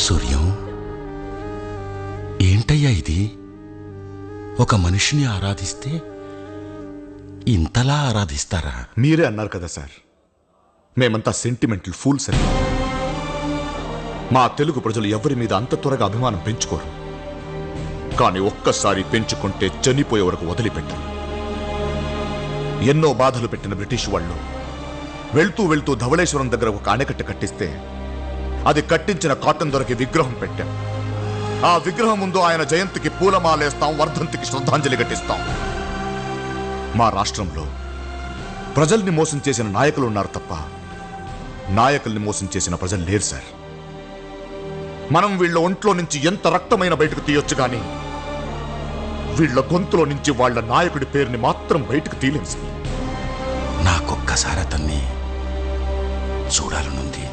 సూర్యం, ఏంటయ్యా ఇది? ఒక మనిషిని ఆరాధిస్తే ఇంతలా ఆరాధిస్తారా? మీరే అన్నారు కదా సార్, మేమంతా సెంటిమెంటల్ ఫూల్స్ అని. మా తెలుగు ప్రజలు ఎవరి మీద అంత త్వరగా అభిమానం పెంచుకోరు. కానీ ఒక్కసారి పెంచుకుంటే చనిపోయే వరకు వదిలిపెట్టరు. ఎన్నో బాధలు పెట్టిన బ్రిటిష్ వాళ్ళు వెళ్తూ వెళ్తూ ధవళేశ్వరం దగ్గర ఒక ఆనకట్ట కట్టిస్తే అది కట్టించిన కాటన్ దొరకి విగ్రహం పెట్టాం. ఆ విగ్రహం ముందు ఆయన జయంతికి పూలమాలేస్తాం, వర్ధంతికి శ్రద్ధాంజలి ఘటిస్తాం. మా రాష్ట్రంలో ప్రజల్ని మోసం చేసిన నాయకులు ఉన్నారు తప్ప నాయకుల్ని మోసం చేసిన ప్రజలు లేరు సార్. మనం వీళ్ళ ఒంట్లో నుంచి ఎంత రక్తమైన బయటకు తీయొచ్చు కానీ వీళ్ళ గొంతులో నుంచి వాళ్ళ నాయకుడి పేరుని మాత్రం బయటకు తీయలేం సార్. నాకొక్కసారి అతన్ని చూడాలనుంది.